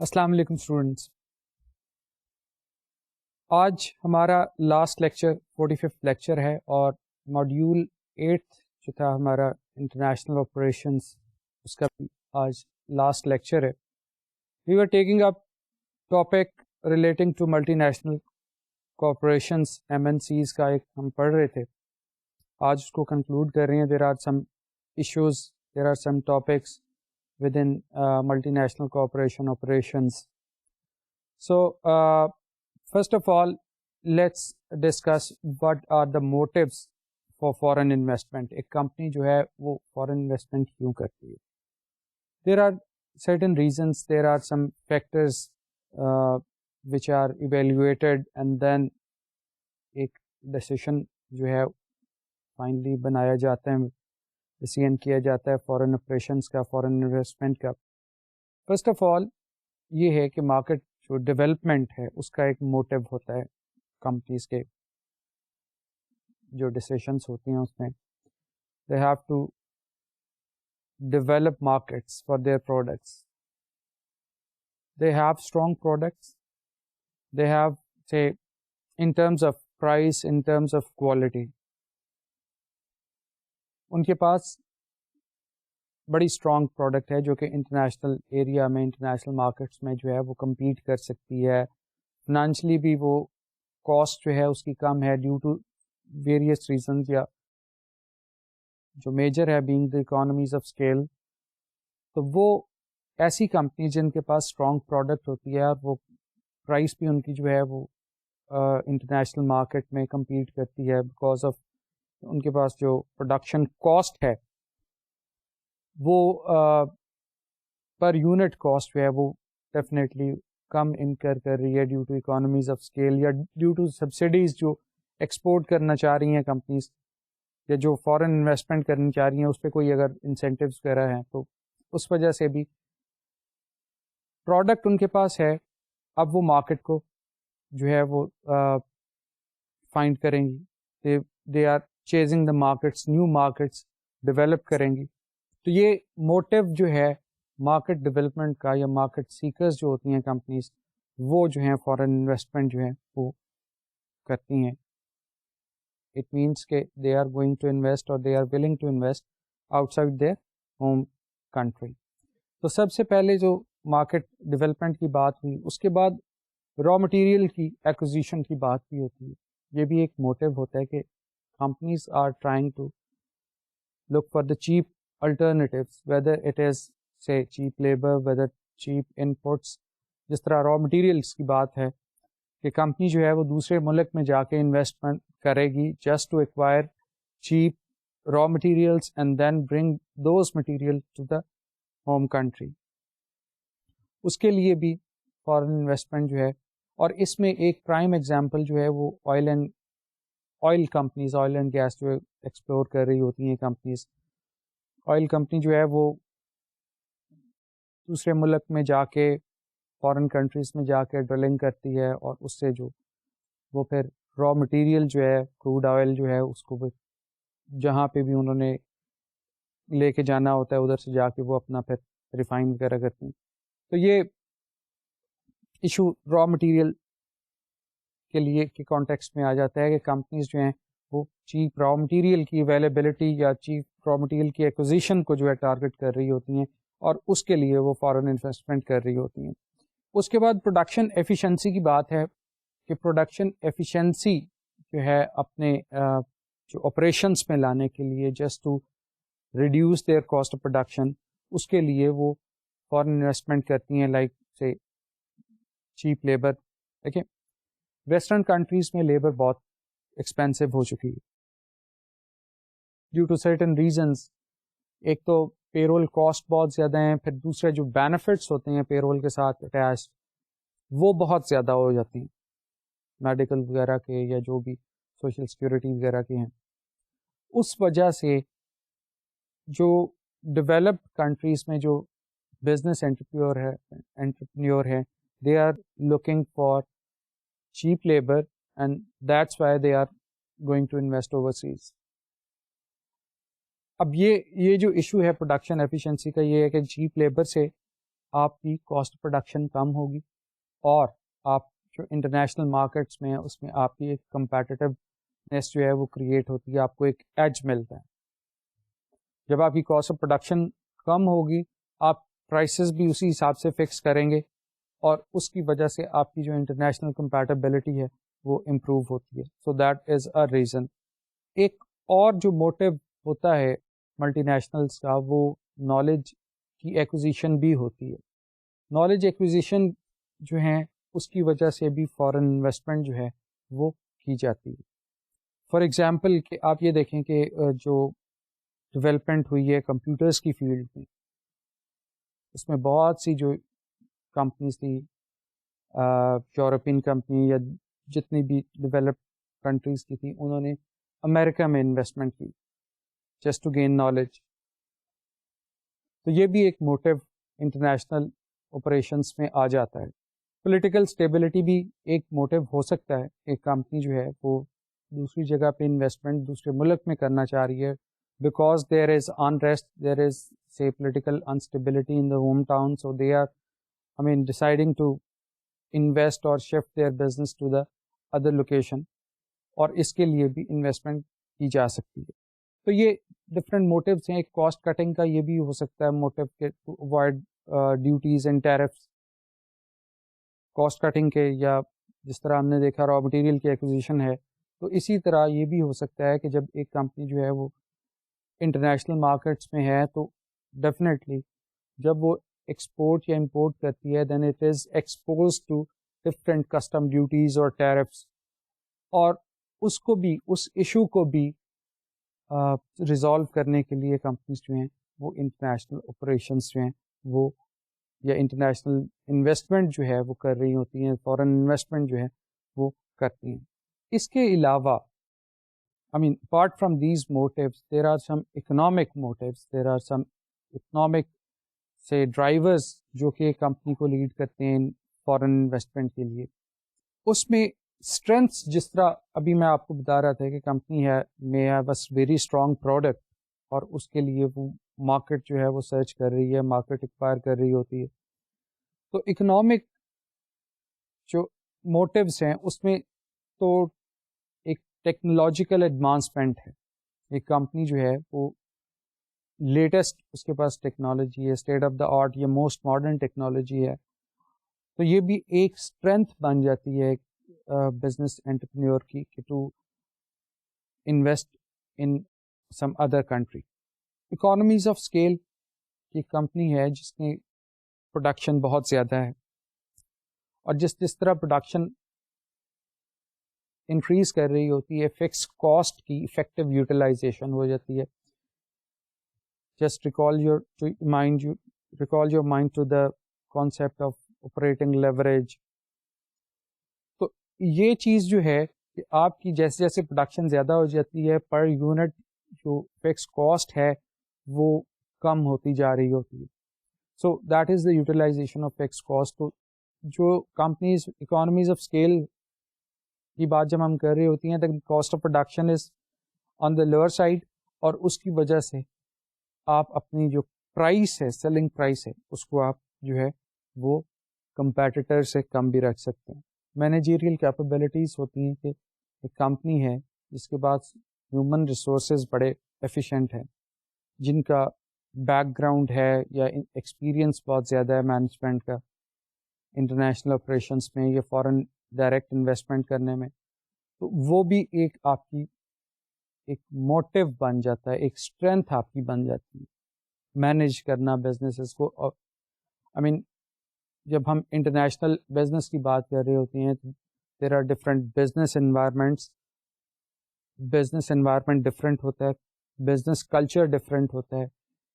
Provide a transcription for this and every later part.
السلام علیکم اسٹوڈنٹس. آج ہمارا لاسٹ لیکچر 45 لیکچر ہے اور ماڈیول 8 جو تھا ہمارا انٹرنیشنل آپریشنس اس کا بھی آج لاسٹ لیکچر ہے. We are taking up topic relating to multinational corporations MNCs کا ایک ہم پڑھ رہے تھے. آج اس کو کنکلوڈ کر رہے ہیں. There are some issues, there are some topics within multinational corporation operations. So first of all, let's discuss what are the motives for foreign investment. ایک company جو ہے وہ foreign investment کیوں کرتی ہے. There are certain reasons, there are some factors which are evaluated and then ایک decision جو ہے finally بنایا جاتا ہے, ڈیسیژن کیا جاتا ہے فورن آپریشنس کا, فورن انویسٹمنٹ کا. فرسٹ آف آل یہ ہے کہ مارکیٹ جو ڈیولپمنٹ ہے اس کا ایک موٹیو ہوتا ہے. کمپنیز کے جو ڈیسیشنس ہوتی ہیں اس میں they have to develop markets for their products. They have strong products, they have say in terms of price, in terms of quality, ان کے پاس بڑی اسٹرانگ پروڈکٹ ہے جو کہ انٹرنیشنل ایریا میں, انٹرنیشنل مارکیٹس میں جو ہے وہ کمپیٹ کر سکتی ہے. فنانشلی بھی وہ کاسٹ جو ہے اس کی کم ہے ڈیو ٹو ویریس ریزنز, یا جو میجر ہے being the economies of scale. تو وہ ایسی کمپنی جن کے پاس اسٹرانگ پروڈکٹ ہوتی ہے اور وہ پرائس بھی ان کی جو ہے وہ انٹرنیشنل مارکیٹ میں کمپیٹ کرتی ہے بیکاز آف ان کے پاس جو پروڈکشن کاسٹ ہے وہ پر یونٹ کاسٹ جو ہے وہ ڈیفینیٹلی کم انکر کر رہی ہے due to economies of scale یا ڈیو ٹو سبسڈیز جو ایکسپورٹ کرنا چاہ رہی ہیں کمپنیز, یا جو فورن انویسٹمنٹ کرنی چاہ رہی ہیں اس پہ کوئی اگر انسینٹیوز وغیرہ ہیں تو اس وجہ سے بھی پروڈکٹ ان کے پاس ہے. اب وہ مارکیٹ کو جو ہے وہ فائنڈ کریں گی, they are chasing the markets, new markets develop کریں گی. تو یہ موٹیو جو ہے مارکیٹ ڈیولپمنٹ کا, یا مارکیٹ سیکرز جو ہوتی ہیں کمپنیز, وہ جو ہیں فورن انویسٹمنٹ جو ہے وہ کرتی ہیں. اٹ مینس کہ they are going to invest اور they are willing to invest outside their home country. تو سب سے پہلے جو مارکیٹ ڈیولپمنٹ کی بات ہوئی, اس کے بعد را مٹیریل کی ایکوزیشن کی بات بھی ہوتی ہے. یہ بھی ایک موٹیو ہوتا ہے کہ companies are trying to look for the cheap alternatives, whether it is say cheap labor, whether cheap inputs. جس طرح را مٹیریلس کی بات ہے کہ کمپنی جو ہے وہ دوسرے ملک میں جا کے انویسٹمنٹ کرے گی just to acquire cheap raw materials and then bring those materials to the home country. اس کے لیے بھی فارن انویسٹمنٹ جو ہے, اور اس میں ایک پرائم ایگزامپل جو ہے وہ oil companies, oil and gas جو ایکسپلور کر رہی ہوتی ہیں کمپنیز. آئل کمپنی جو ہے وہ دوسرے ملک میں جا کے, فارن کنٹریز میں جا کے ڈرلنگ کرتی ہے, اور اس سے جو وہ پھر را مٹیریل جو ہے کروڈ آئل جو ہے اس کو جہاں پہ بھی انہوں نے لے کے جانا ہوتا ہے ادھر سے جا کے وہ اپنا پھر ریفائن وغیرہ کرتی ہیں. تو یہ ایشو را مٹیریل کے لیے کے کانٹیکسٹ میں آ جاتا ہے کہ کمپنیز جو ہیں وہ چیپ را مٹیریل کی اویلیبلٹی یا چیپ را مٹیریل کی ایکوزیشن کو جو ہے ٹارگٹ کر رہی ہوتی ہیں, اور اس کے لیے وہ فارن انویسٹمنٹ کر رہی ہوتی ہیں. اس کے بعد پروڈکشن ایفیشنسی کی بات ہے کہ پروڈکشن ایفیشنسی جو ہے اپنے جو آپریشنس میں لانے کے لیے, just to reduce their cost of production, اس کے لیے وہ فارن انویسٹمنٹ کرتی ہیں, لائک سے چیپ لیبر. دیکھیں ویسٹرن کنٹریز میں لیبر بہت ایکسپینسو ہو چکی ہے ڈیو ٹو سرٹن ریزنز. ایک تو پے رول کاسٹ بہت زیادہ ہیں, پھر دوسرے جو بینیفٹس ہوتے ہیں پے رول کے ساتھ اٹیچ وہ بہت زیادہ ہو جاتی ہیں, میڈیکل وغیرہ کے یا جو بھی سوشل سیکورٹی وغیرہ کے ہیں. اس وجہ سے جو ڈیولپڈ کنٹریز میں جو بزنس انٹرپرینیور ہے they are looking for cheap labor and that's why they are going to invest overseas. اب یہ جو ایشو ہے پروڈکشن ایفیشنسی کا, یہ ہے کہ چیپ لیبر سے آپ کی کاسٹ پروڈکشن کم ہوگی اور آپ جو انٹرنیشنل مارکیٹس میں ہیں اس میں آپ کی ایک کمپیٹیونیس جو ہے وہ کریٹ ہوتی ہے، آپ کو ایک ایج ملتا ہے. جب آپ کی کاسٹ آف پروڈکشن کم ہوگی آپ پرائسز بھی اسی حساب سے فکس کریں گے اور اس کی وجہ سے آپ کی جو انٹرنیشنل کمپیٹیبلٹی ہے وہ امپروو ہوتی ہے. So that is a reason. ایک اور جو موٹیو ہوتا ہے ملٹی نیشنلس کا وہ نالج کی ایکوزیشن بھی ہوتی ہے. نالج ایکوزیشن جو ہیں اس کی وجہ سے بھی فارن انویسٹمنٹ جو ہے وہ کی جاتی ہے. فار ایگزامپل کہ آپ یہ دیکھیں کہ جو ڈیولپمنٹ ہوئی ہے کمپیوٹرز کی فیلڈ میں، اس میں بہت سی جو کمپنیز تھی، یورپین کمپنی یا جتنی بھی ڈیولپڈ کنٹریز کی تھی، انہوں نے امریکہ میں انویسٹمنٹ کی جسٹ ٹو گین نالج. تو یہ بھی ایک موٹیو انٹرنیشنل آپریشنس میں آ جاتا ہے. پولیٹیکل اسٹیبلٹی بھی ایک موٹیو ہو سکتا ہے. ایک کمپنی جو ہے وہ دوسری جگہ پہ انویسٹمنٹ دوسرے ملک میں کرنا چاہ رہی ہے because there is unrest, there is say political instability in the hometown, so they are deciding to invest or shift their business to the other location, اور اس کے لیے بھی انویسٹمنٹ کی جا سکتی ہے. تو یہ ڈفرینٹ موٹیوز ہیں. ایک کاسٹ کٹنگ کا یہ بھی ہو سکتا ہے موٹیو کہ to avoid duties and tariffs cost cutting کے، یا جس طرح ہم نے دیکھا را مٹیریل کی ایکوزیشن ہے، تو اسی طرح یہ بھی ہو سکتا ہے کہ جب ایک کمپنی جو ہے وہ انٹرنیشنل مارکیٹس میں ہے تو ڈیفینیٹلی جب وہ ایکسپورٹ یا امپورٹ کرتی ہے then it is exposed to different custom duties اور ٹیرفس، اور اس کو بھی اس ایشو کو بھی ریزالو کرنے کے لیے کمپنیز جو ہیں وہ انٹرنیشنل آپریشنس جو ہیں وہ یا انٹرنیشنل انویسٹمنٹ جو ہے وہ کر رہی ہوتی ہیں، فورن انویسٹمنٹ جو ہے وہ کرتی ہیں. اس کے علاوہ apart from these motives there are some economic motives, there are some economic say drivers جو کہ کمپنی کو لیڈ کرتے ہیں فورن انویسٹمنٹ کے لیے. اس میں اسٹرینتھس جس طرح ابھی میں آپ کو بتا رہا تھا کہ کمپنی ہے میں بس ویری اسٹرانگ پروڈکٹ اور اس کے لیے وہ مارکیٹ جو ہے وہ سرچ کر رہی ہے، مارکیٹ ایکوائر کر رہی ہوتی ہے. تو اکنامک جو موٹیوز ہیں اس میں تو ایک ٹیکنالوجیکل ایڈوانسمنٹ ہے. ایک کمپنی جو ہے وہ لیٹسٹ اس کے پاس ٹیکنالوجی ہے، اسٹیٹ آف دا آرٹ یا موسٹ ماڈرن ٹیکنالوجی ہے، تو یہ بھی ایک اسٹرینتھ بن جاتی ہے بزنس انٹرپرینور کی کہ to invest in some other country. Economies of scale کی کمپنی ہے جس میں پروڈکشن بہت زیادہ ہے، اور جس طرح پروڈکشن انکریز کر رہی ہوتی ہے فکس کاسٹ کی افیکٹو یوٹیلائزیشن ہو جاتی ہے. Just recall your mind to the concept of operating leverage. تو یہ چیز جو ہے کہ آپ کی جیسے جیسے پروڈکشن زیادہ ہو جاتی ہے پر یونٹ جو فکس کاسٹ ہے وہ کم ہوتی جا رہی ہوتی ہے. So that is the utilization of fix cost. تو جو کمپنیز اکانومیز آف اسکیل کی بات جب ہم کر رہی ہوتی ہیں تو cost of production is on the lower side, اور اس کی وجہ سے آپ اپنی جو پرائس ہے، سیلنگ پرائس ہے، اس کو آپ جو ہے وہ کمپیٹیٹر سے کم بھی رکھ سکتے ہیں. مینیجیریل کیپیبلٹیز ہوتی ہیں کہ ایک کمپنی ہے جس کے بعد ہیومن ریسورسز بڑے ایفیشینٹ ہیں، جن کا بیک گراؤنڈ ہے یا ایکسپیرئنس بہت زیادہ ہے مینجمنٹ کا انٹرنیشنل آپریشنس میں یا فارن ڈائریکٹ انویسٹمنٹ کرنے میں، تو وہ بھی ایک آپ کی ایک موٹیو بن جاتا ہے، ایک اسٹرینتھ آپ کی بن جاتی ہے مینیج کرنا بزنسز کو. اور جب ہم انٹرنیشنل بزنس کی بات کر رہے ہوتے ہیں تو there are different business environments. Business environment different ہوتا ہے، بزنس کلچر ڈفرینٹ ہوتا ہے،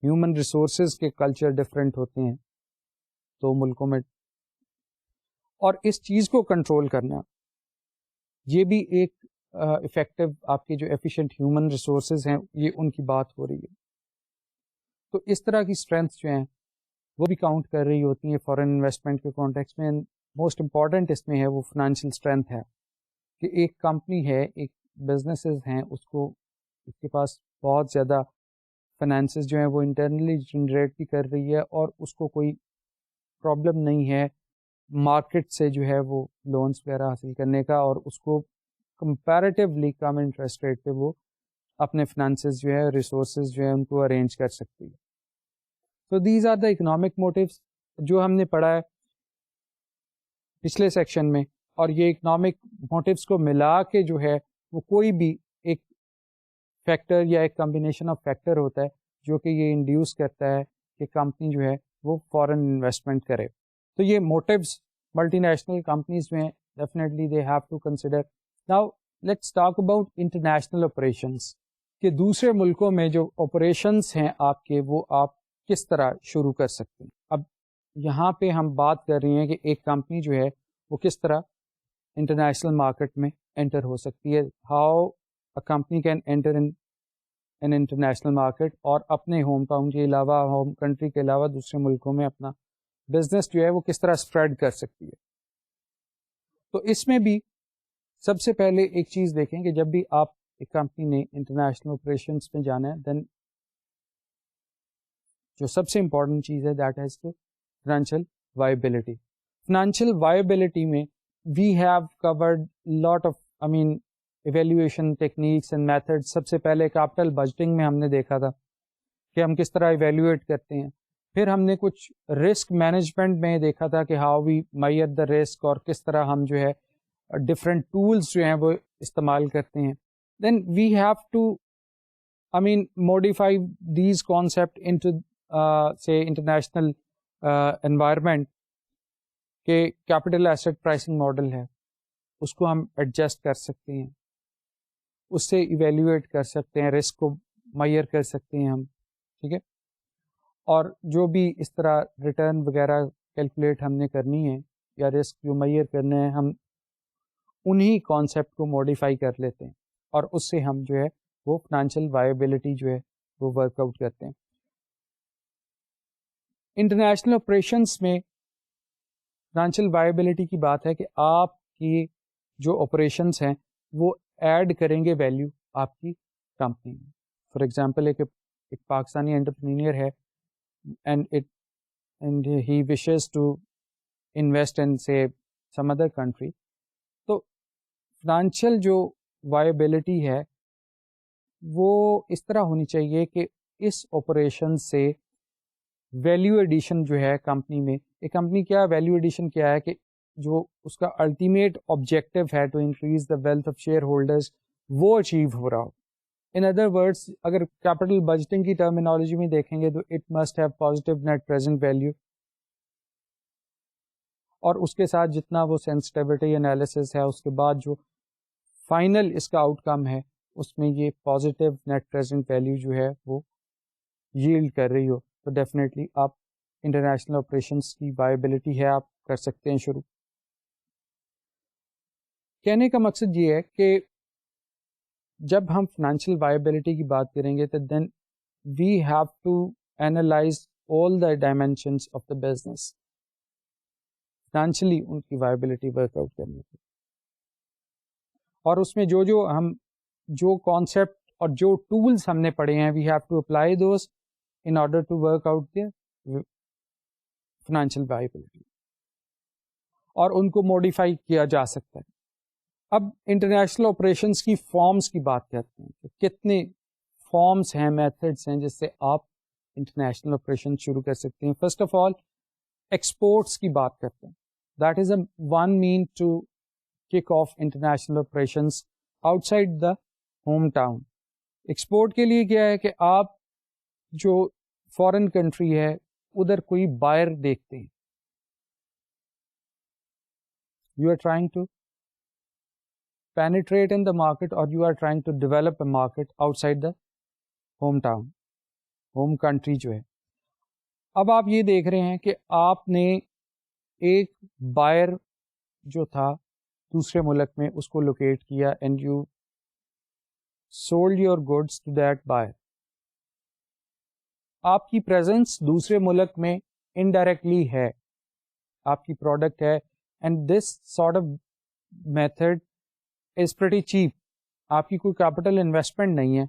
ہیومن ریسورسز کے کلچر ڈفرینٹ ہوتے ہیں دو ملکوں میں. اور اس چیز کو کنٹرول کرنا یہ بھی ایک افیکٹو آپ کے جو ایفیشینٹ ہیومن ریسورسز ہیں یہ ان کی بات ہو رہی ہے. تو اس طرح کی اسٹرینتھس جو ہیں وہ بھی کاؤنٹ کر رہی ہوتی ہیں فارن انویسٹمنٹ کے کانٹیکس میں. موسٹ امپورٹنٹ اس میں ہے وہ فائنینشیل اسٹرینتھ ہے کہ ایک کمپنی ہے، ایک بزنسز ہیں، اس کے پاس بہت زیادہ فائنینسز جو ہیں وہ انٹرنلی جنریٹ بھی کر رہی ہے، اور اس کو کوئی پرابلم نہیں ہے مارکیٹ سے جو ہے وہ لونس وغیرہ حاصل کرنے کا, اور اس کو کمپیریٹیولی کم انٹرسٹ ریٹ پہ وہ اپنے فنانسز جو ہے, ریسورسز جو ہے ان کو ارینج کر سکتی ہے. تو these are the economic motives جو ہم نے پڑھا ہے پچھلے سیکشن میں, اور یہ اکنامک موٹیوز کو ملا کے جو ہے وہ کوئی بھی ایک فیکٹر یا ایک کمبینیشن آف فیکٹر ہوتا ہے جو کہ یہ انڈیوس کرتا ہے کہ کمپنی جو ہے وہ فورن انویسٹمنٹ کرے. تو یہ موٹیوز ملٹی نیشنل کمپنیز میں definitely they have to consider. Now let's talk about international operations, کہ دوسرے ملکوں میں جو آپریشنس ہیں آپ کے وہ آپ کس طرح شروع کر سکتے ہیں. اب یہاں پہ ہم بات کر رہے ہیں کہ ایک کمپنی جو ہے وہ کس طرح انٹرنیشنل مارکیٹ میں انٹر ہو سکتی ہے, how a company can enter in international market, اور اپنے ہوم ٹاؤن کے علاوہ, ہوم کنٹری کے علاوہ دوسرے ملکوں میں اپنا بزنس جو ہے وہ کس طرح اسپریڈ کر سکتی ہے. تو اس میں بھی سب سے پہلے ایک چیز دیکھیں کہ جب بھی آپ ایک کمپنی نے انٹرنیشنل آپریشنس میں جانا ہے, دین جو سب سے امپورٹنٹ چیز ہے that is financial viability. Financial viability میں we have covered lot of evaluation techniques and method. سب سے پہلے کیپٹل بجٹنگ میں ہم نے دیکھا تھا کہ ہم کس طرح ایویلیویٹ کرتے ہیں. پھر ہم نے کچھ رسک مینجمنٹ میں دیکھا تھا کہ how we measure the risk, اور کس طرح ہم جو ہے ڈفرینٹ ٹولس جو ہیں وہ استعمال کرتے ہیں. Then we have to modify these concept into say international environment کہ کیپٹل ایسٹ پرائسنگ ماڈل ہے اس کو ہم ایڈجسٹ کر سکتے ہیں, اس سے ایویلیویٹ کر سکتے ہیں, رسک کو میئر کر سکتے ہیں ہم, ٹھیک ہے. اور جو بھی اس طرح ریٹرن وغیرہ کیلکولیٹ ہم نے کرنی ہے یا رسک جو میئر کرنے ہیں, ہم انہی کانسیپٹ کو موڈیفائی کر لیتے ہیں, اور اس سے ہم جو ہے وہ فائنینشیل وائبلٹی جو ہے وہ ورک آؤٹ کرتے ہیں. انٹرنیشنل آپریشنس میں فائنینشیل وائبلٹی کی بات ہے کہ آپ کی جو آپریشنس ہیں وہ ایڈ کریں گے ویلیو آپ کی کمپنی میں. فار ایگزامپل ایک پاکستانی انٹرپرینئر ہے and he wishes to invest in say some other country, تو فائنینشیل جو وائبلٹی ہے وہ اس طرح ہونی چاہیے کہ اس آپریشن سے ویلیو ایڈیشن جو ہے کمپنی میں, ایک کمپنی کیا ویلیو ایڈیشن کیا ہے کہ جو اس کا الٹیمیٹ آبجیکٹو ہے to increase the wealth of share holders وہ اچیو ہو رہا ہو. ان ادر ورڈس اگر کیپٹل بجٹنگ کی ٹرمینالوجی میں دیکھیں گے تو it must have positive net present value, اور اس کے ساتھ جتنا وہ سینسٹیوٹی انالیسس ہے اس کے بعد جو فائنل اس کا آؤٹ کم ہے اس میں یہ پازیٹیو نیٹ پریزنٹ ویلیو جو ہے وہ ییلڈ کر رہی ہو, تو ڈیفینیٹلی آپ انٹرنیشنل آپریشنس کی وائبلٹی ہے آپ کر سکتے ہیں شروع. کہنے کا مقصد یہ ہے کہ جب ہم فائنینشیل وائبلٹی کی بات کریں گے تو then we have to analyse all the dimensions of the business, financially ان کی وائبلٹی ورک آؤٹ کرنے کی, اور اس میں جو کانسیپٹ اور جو ٹولس ہم نے پڑھے ہیں we have to apply those in order to work out the financial viability, اور ان کو موڈیفائی کیا جا سکتا ہے. اب انٹرنیشنل آپریشنس کی فارمز کی بات کرتے ہیں کہ کتنے فارمز ہیں, میتھڈس ہیں جس سے آپ انٹرنیشنل آپریشن شروع کر سکتے ہیں. فرسٹ آف آل ایکسپورٹس کی بات کرتے ہیں, that is a one mean to kick off international operations outside the home town. Export کے لیے کیا ہے کہ آپ جو فورن کنٹری ہے ادھر کوئی بائر دیکھتے ہیں, you are trying to penetrate in the market or you are trying to develop a market outside the hometown, home country جو ہے. اب آپ یہ دیکھ رہے ہیں کہ آپ نے ایک بائر جو تھا دوسرے ملک میں اس کو لوکیٹ کیا and you sold your goods to that buyer. آپ کی پریزنس دوسرے ملک میں انڈائریکٹلی ہے, آپ کی پروڈکٹ ہے, and this sort of method is pretty cheap. آپ کی کوئی کیپٹل انویسٹمنٹ نہیں ہے,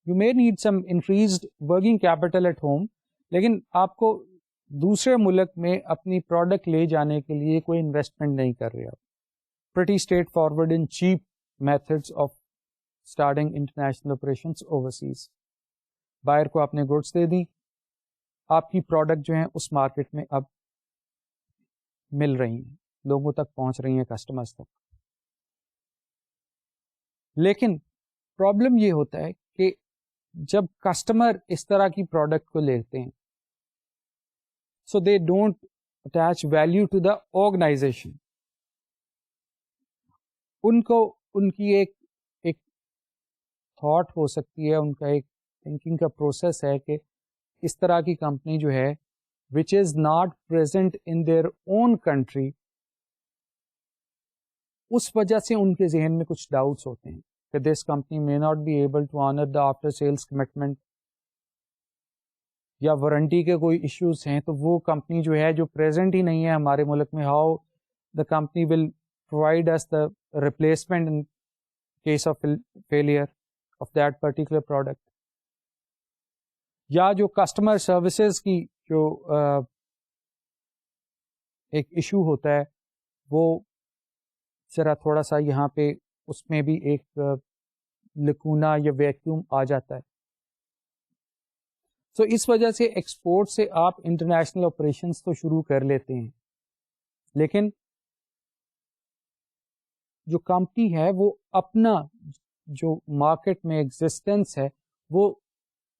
you may need some increased working capital at home, لیکن آپ کو دوسرے ملک میں اپنی پروڈکٹ لے جانے کے لیے کوئی انویسٹمنٹ نہیں کر رہے. Pretty straight forward and cheap methods of starting international operations overseas. Buyer کو آپ نے گڈس دے دی, آپ کی پروڈکٹ جو ہیں اس مارکیٹ میں اب مل رہی ہیں, لوگوں تک پہنچ رہی ہیں, کسٹمرز تک. لیکن پرابلم یہ ہوتا ہے کہ جب کسٹمر اس طرح کی پروڈکٹ کو لیتے ہیں, so they don't attach value to the organisation. ان کو ان کی ایک تھاٹ ہو سکتی ہے, ان کا ایک تھنکنگ کا پروسیس ہے کہ اس طرح کی کمپنی جو ہے which is not present in their own country, اس وجہ سے ان کے ذہن میں کچھ ڈاؤٹس ہوتے ہیں کہ this company may not be able to honor the after sales commitment, یا وارنٹی کے کوئی ایشوز ہیں تو وہ کمپنی جو ہے جو پریزنٹ ہی نہیں ہے ہمارے ملک میں, how the company will provide us the replacement in case of failure of that particular product. یا جو کسٹمر سروسز کی جو ایک ایشو ہوتا ہے وہ ذرا تھوڑا سا یہاں پہ اس میں بھی ایک لکونا یا ویکیوم آ جاتا ہے. سو اس وجہ سے ایکسپورٹ سے آپ انٹرنیشنل آپریشنس تو شروع کر لیتے ہیں, لیکن جو کمپنی ہے وہ اپنا جو مارکیٹ میں ایگزسٹنس ہے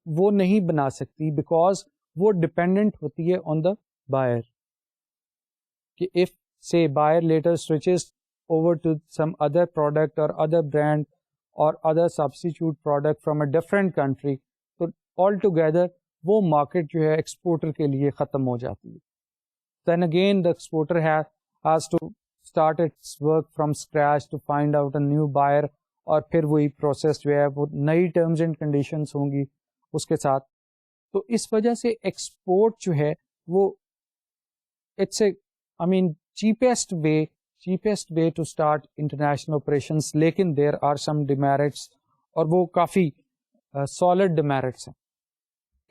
وہ نہیں بنا سکتی, بیکاز وہ ڈپینڈنٹ ہوتی ہے آن دا بائر. کہ if say buyer later switches over to some other product اور ادر برانڈ اور other substitute product from a different country, تو آل ٹوگیدر وہ مارکیٹ جو ہے ایکسپورٹر کے لیے ختم ہو جاتی ہے. Then again the exporter has to start its work from scratch to find out a new buyer, اور پھر وہی پروسیس جو ہے وہ نئی ٹرمز اینڈ کنڈیشنز ہوں گی اس کے ساتھ. تو اس وجہ سے ایکسپورٹ جو ہے وہ it's a cheapest way to start international operations, لیکن دیر آر سم ڈیمیرٹس, اور وہ کافی سالڈ ڈیمیرٹس ہیں.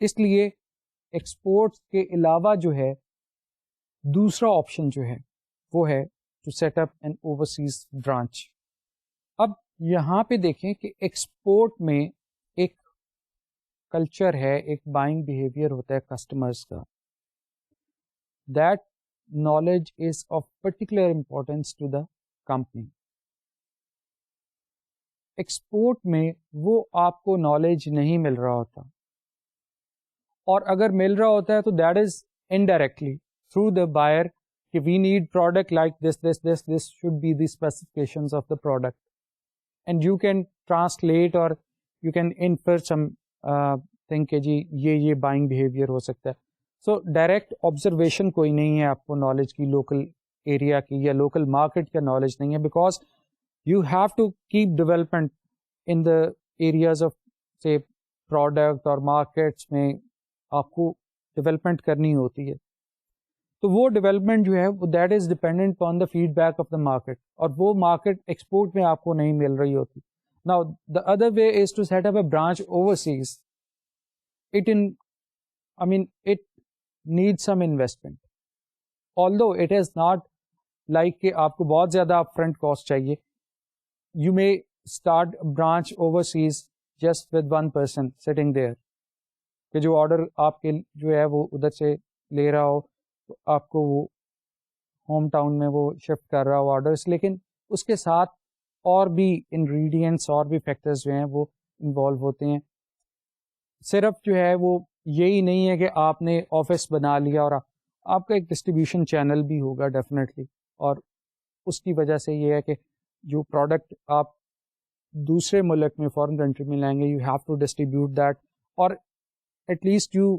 اس لیے ایکسپورٹ کے علاوہ جو ہے دوسرا آپشن جو ہے وہ ہے to set up an overseas branch. اب یہاں پہ دیکھیں کہ ایکسپورٹ میں ایک کلچر ہے, ایک بائنگ بیہیویئر ہوتا ہے کسٹمرز کا. That knowledge is of particular importance to the company. Export میں وہ آپ کو نالج نہیں مل رہا ہوتا, اور اگر مل رہا ہوتا ہے تو that is indirectly through the buyer کہ we need product like this should be the specifications of the product, and you can translate اور you can infer some think کہ جی یہ بائنگ بیہیویئر ہو سکتا ہے. سو ڈائریکٹ آبزرویشن کوئی نہیں ہے آپ کو نالج کی, لوکل ایریا کی یا لوکل مارکیٹ کا نالج نہیں ہے, because you have to keep development in the areas of say product اور مارکیٹس میں آپ کو ڈیولپمنٹ کرنی ہوتی ہے. تو وہ ڈیولپمنٹ جو ہے وہ that is dependent on the feedback of the market, اور وہ مارکیٹ ایکسپورٹ میں آپ کو نہیں مل رہی ہوتی. Now the other way is to set up a branch overseas. It needs some investment, although it is not like کہ آپ کو بہت زیادہ اپ فرنٹ کاسٹ چاہیے. You may start a branch overseas just with one person sitting there, کہ جو order آپ کے جو ہے وہ ادھر سے لے رہا ہو, تو آپ کو وہ ہوم ٹاؤن میں وہ شفٹ کر رہا ہو آرڈرس, لیکن اس کے ساتھ اور بھی انگریڈینٹس اور بھی فیکٹرز جو ہیں وہ انوالو ہوتے ہیں. صرف جو ہے وہ یہی نہیں ہے کہ آپ نے آفس بنا لیا اور آپ کا ایک ڈسٹریبیوشن چینل بھی ہوگا ڈیفینیٹلی, اور اس کی وجہ سے یہ ہے کہ جو پروڈکٹ آپ دوسرے ملک میں فارن کنٹری میں لائیں گے you have to distribute that, اور at least you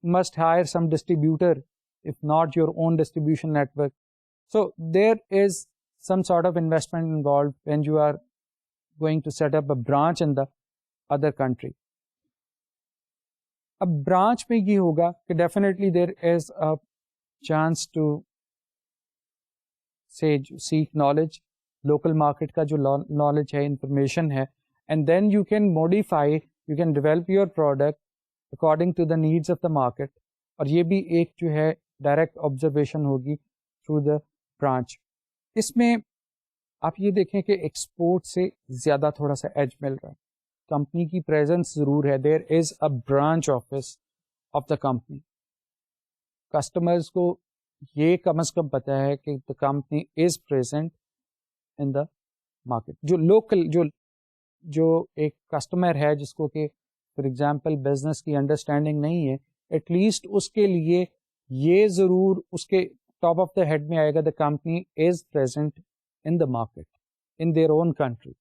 must hire some distributor if not your own distribution network. So there is some sort of investment involved when you are going to set up a branch in the other country. اب branch میں یہ ہوگا کہ definitely there is a chance to say seek knowledge, local market کا جو knowledge ہے, information ہے, and then you can modify, you can develop your product according to the needs of the market. اور یہ بھی ایک جو ہے ڈائریکٹ آبزرویشن ہوگی تھرو دا برانچ. اس میں آپ یہ دیکھیں کہ ایکسپورٹ سے زیادہ تھوڑا سا ایج مل رہا ہے. کمپنی کی پریزنس ضرور ہے, there is a branch office of the company. Customers کو یہ کم از کم پتہ ہے کہ the company is present in the market. جو لوکل جو ایک کسٹمر ہے جس کو کہ فار ایگزامپل بزنس کی انڈرسٹینڈنگ نہیں ہے, ایٹ لیسٹ اس کے لیے یہ ضرور اس کے ٹاپ آف دا ہیڈ میں آئے گا, the company is present in the market in their own country.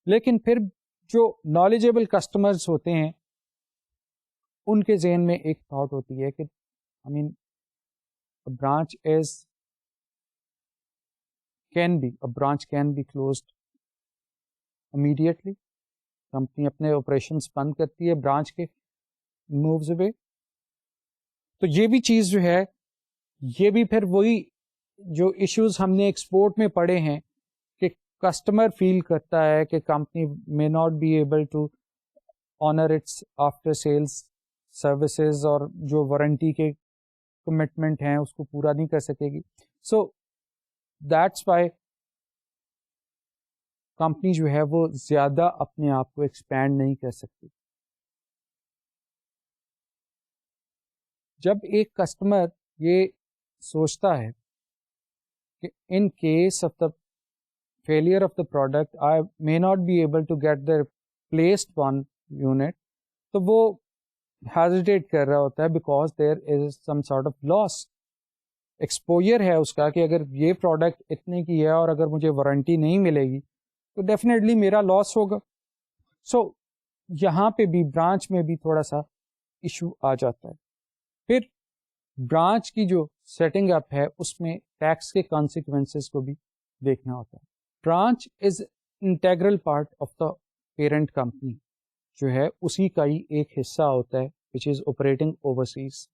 لیکن پھر جو نالجیبل کسٹمرز ہوتے ہیں ان کے ذہن میں ایک تھاٹ ہوتی ہے کہ branch can be closed immediately. Company اپنے آپریشنس بند کرتی ہے, برانچ کے مووز اوے. تو یہ بھی چیز جو ہے, یہ بھی پھر وہی جو ایشوز ہم نے ایکسپورٹ میں پڑھے ہیں کہ کسٹمر فیل کرتا ہے کہ company may not be able to honour its after sales services, اور جو وارنٹی کے کمٹمنٹ ہیں اس کو پورا نہیں کر سکے گی. سو دیٹس وائی کمپنی جو ہے وہ زیادہ اپنے آپ کو ایکسپینڈ نہیں کر سکتی. جب ایک کسٹمر یہ سوچتا ہے کہ in case of the failure of the product I may not be able to get the replaced one unit, تو وہ ہیزیٹیٹ کر رہا ہوتا ہے because there is some sort of loss. Exposure ہے اس کا کہ اگر یہ پروڈکٹ اتنے کی ہے اور اگر مجھے وارنٹی نہیں ملے گی تو ڈیفینیٹلی میرا لاس ہوگا. سو یہاں پہ بھی برانچ میں بھی تھوڑا سا ایشو آ جاتا ہے. پھر برانچ کی جو سیٹنگ اپ ہے اس میں ٹیکس کے کانسیکوینسز کو بھی دیکھنا ہوتا ہے. Branch is integral part of the parent company, جو ہے اسی کا ہی ایک حصہ ہوتا ہے which is operating overseas.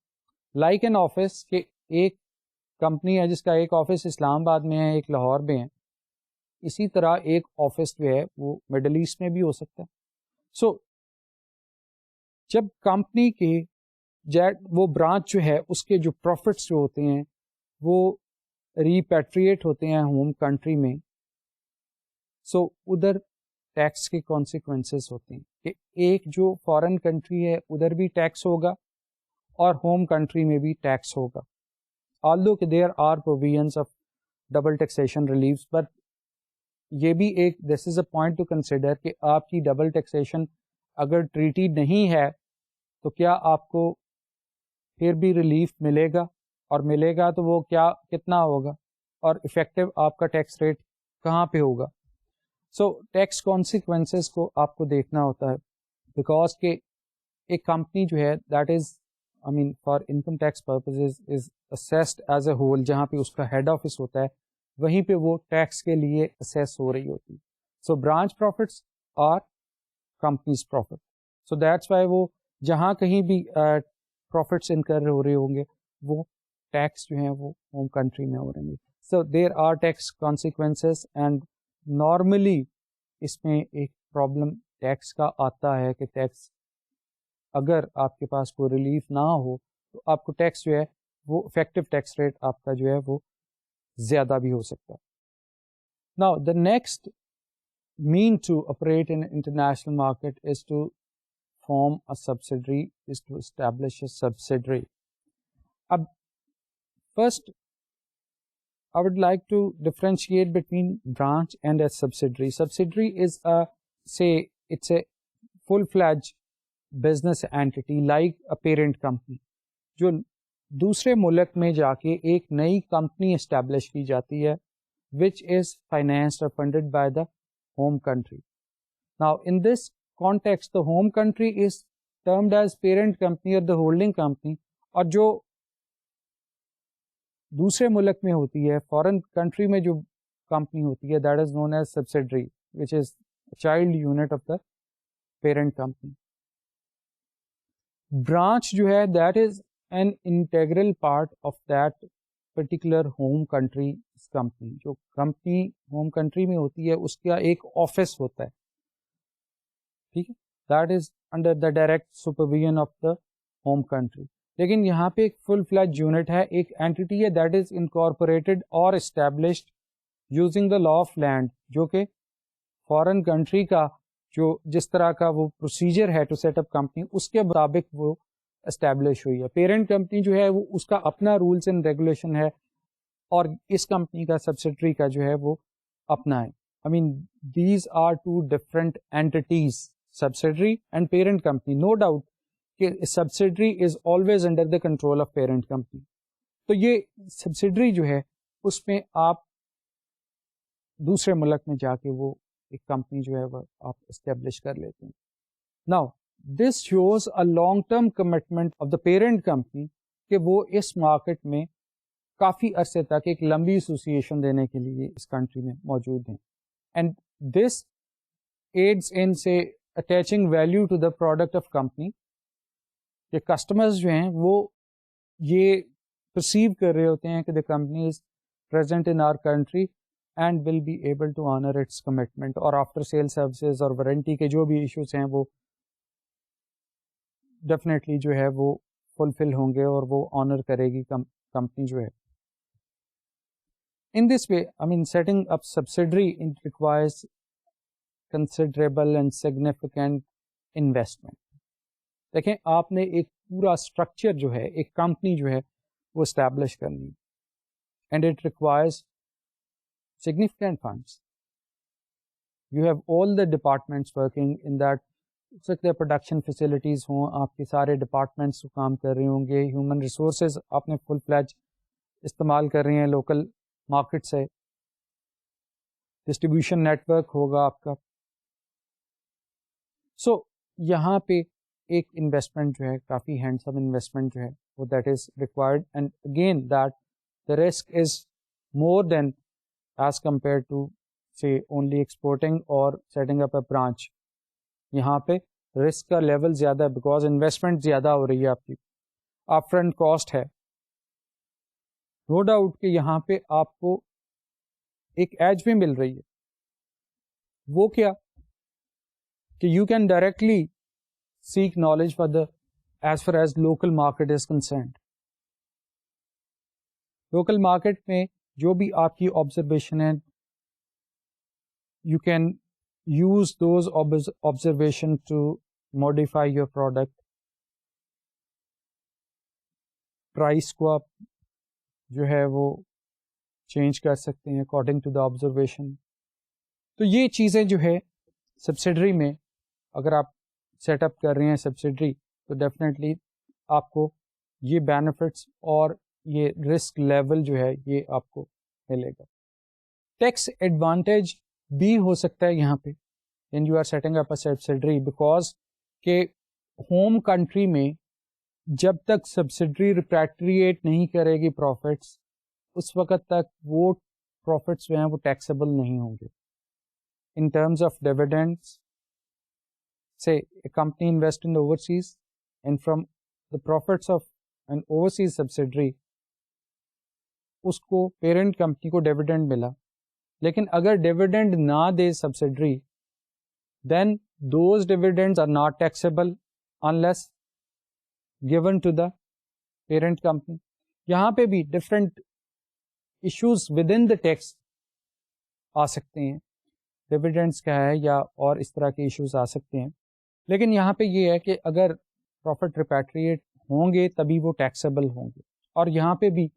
Like an office کہ ایک کمپنی ہے جس کا ایک آفس اسلام آباد میں ہے, ایک لاہور میں ہے, اسی طرح ایک آفس جو ہے وہ مڈل ایسٹ میں بھی ہو سکتا ہے. سو جب کمپنی کے وہ برانچ جو ہے اس کے جو پروفٹس جو ہوتے ہیں وہ ریپیٹریٹ ہوتے ہیں ہوم کنٹری میں, سو ادھر ٹیکس کے کانسیکوینسز ہوتے ہیں کہ ایک جو فارن کنٹری ہے ادھر بھی ٹیکس ہوگا اور ہوم کنٹری میں بھی ٹیکس ہوگا. although کہ there are provisions of double taxation reliefs, but یہ بھی ایک this is a point to consider کہ آپ کی ڈبل ٹیکسیشن اگر ٹریٹی نہیں ہے تو کیا آپ کو پھر بھی ریلیف ملے گا, اور ملے گا تو وہ کتنا ہوگا, اور افیکٹو آپ کا ٹیکس ریٹ کہاں پہ ہوگا. سو ٹیکس کانسیکوینسز کو آپ کو دیکھنا ہوتا ہے بیکاز کہ ایک کمپنی جو ہے that is for income tax purposes is assessed as a whole, جہاں پہ اس کا ہیڈ آفس ہوتا ہے وہیں پہ وہ ٹیکس کے لیے اسیس ہو رہی ہوتی. So branch profits are companies profit. So that's why وہ جہاں کہیں بھی پروفٹس انکر ہو رہے ہوں گے وہ ٹیکس جو ہیں وہ ہوم کنٹری میں ہو رہیں گے. So there are tax consequences, and normally اس میں ایک پرابلم ٹیکس کا آتا ہے کہ ٹیکس اگر آپ کے پاس کوئی ریلیف نہ ہو تو آپ کو ٹیکس جو ہے وہ افیکٹو ٹیکس ریٹ آپ کا جو ہے وہ زیادہ بھی ہو سکتا ہے. Now the next mean to operate in international market is to form a subsidiary, is to establish a subsidiary. First, I would like to differentiate between branch and a subsidiary. Subsidiary is it's a full-fledged business entity like a parent company, جو دوسرے ملک میں جا کے ایک نئی company establish کی جاتی ہے which is financed or funded by the home country. Now, in this context, the home country is termed as parent company or the holding company, اور جو دوسرے ملک میں ہوتی ہے فورن کنٹری میں جو کمپنی ہوتی ہے that is known as subsidiary, which is a child unit of the parent company. Branch جو ہے that is an integral part of that particular home country company. جو کمپنی ہوم کنٹری میں ہوتی ہے اس کا ایک آفس ہوتا ہے, ٹھیک ہے, that is under the direct supervision of the home country. لیکن یہاں پہ ایک فل فلیج یونٹ ہے, ایک اینٹی ہے دیٹ از انکارپوریٹڈ اور established using the law of land, جو کہ فارن کنٹری کا جو جس طرح کا وہ پروسیجر ہے ٹو سیٹ اپ کمپنی اس کے مطابق وہ اسٹیبلش ہوئی ہے. پیرنٹ کمپنی جو ہے وہ اس کا اپنا رولس اینڈ ریگولیشن ہے, اور اس کمپنی کا سبسڈری کا جو ہے وہ اپنا ہے. I mean, these are two different entities, subsidiary and parent company. No doubt کہ subsidiary is always under the control of parent company. تو یہ subsidiary جو ہے اس میں آپ دوسرے ملک میں جا کے وہ ایک کمپنی جو ہے وہ آپ اسٹیبلش کر لیتے ہیں. Now, this shows a long-term commitment of the parent company کہ وہ اس مارکیٹ میں کافی عرصے تک ایک لمبی ایسوسیشن دینے کے لیے اس کنٹری میں موجود ہیں. And this aids in, say, attaching value to the product of company. کہ کسٹمرز جو ہیں وہ یہ پرسیو کر رہے ہوتے ہیں کہ the company is present in our country and will be able to honor its commitment. اور آفٹر سیل سروسز اور وارنٹی کے جو بھی ایشوز ہیں وہ ڈیفینیٹلی جو ہے وہ فلفل ہوں گے اور وہ آنر کرے گی کمپنی جو ہے. In this way, I mean, setting up subsidiary, it requires considerable and significant investment. دیکھیں آپ نے ایک پورا اسٹرکچر جو ہے ایک کمپنی جو ہے وہ اسٹیبلش کرنی, and it requires significant funds. You have all the departments working in that. ہو سکتا ہے پروڈکشن فیسلٹیز ہوں, آپ کے سارے ڈپارٹمنٹس کام کر رہے ہوں گے, ہیومن ریسورسز آپ نے فل فلیج استعمال کر رہے ہیں لوکل مارکیٹ سے, ڈسٹریبیوشن نیٹ ورک ہوگا آپ کا. سو یہاں پہ ایک انویسٹمنٹ جو ہے کافی ہینڈسم انویسٹمنٹ جو ہے وہ that is required, and again that the risk is more than as compare to say only exporting اور سیٹنگ اپ اے برانچ. یہاں پہ رسک کا لیول زیادہ ہے بیکاز انویسٹمنٹ زیادہ ہو رہی ہے, آپ کی اپ فرنٹ کاسٹ ہے. نو ڈاؤٹ کہ یہاں پہ آپ کو ایک ایج بھی مل رہی ہے, وہ کیا کہ you can directly seek knowledge for the as far as local market is concerned. Local market میں جو بھی آپ کی آبزرویشن ہے, you can use those observation to modify your product. Price کو آپ جو ہے وہ چینج کر سکتے ہیں according to the observation. تو یہ چیزیں جو ہے سبسڈری میں اگر آپ سیٹ اپ کر رہے ہیں سبسڈری تو ڈیفینیٹلی آپ کو یہ بینیفٹس اور یہ رسک لیول جو ہے یہ آپ کو ملے گا. ٹیکس ایڈوانٹیج بھی ہو سکتا ہے یہاں پہ when you are setting up a subsidiary, because کہ ہوم کنٹری میں جب تک سبسڈری ریپیٹریٹ نہیں کرے گی پروفٹس, اس وقت تک وہ پروفٹس جو ہیں وہ ٹیکسیبل نہیں ہوں گے. In terms of dividends say company invest in overseas and from the profits of an overseas subsidiary اس کو پیرنٹ کمپنی کو ڈیویڈینڈ ملا, لیکن اگر ڈیویڈینڈ نہ دے subsidiary then those dividends are not taxable unless given to the parent company. یہاں پہ بھی different issues within the tax آ سکتے ہیں, dividends کیا ہے یا اور اس طرح کے issues آ سکتے ہیں, لیکن یہاں پہ یہ ہے کہ اگر profit repatriate ہوں گے تبھی وہ taxable ہوں گے. اور یہاں پہ بھی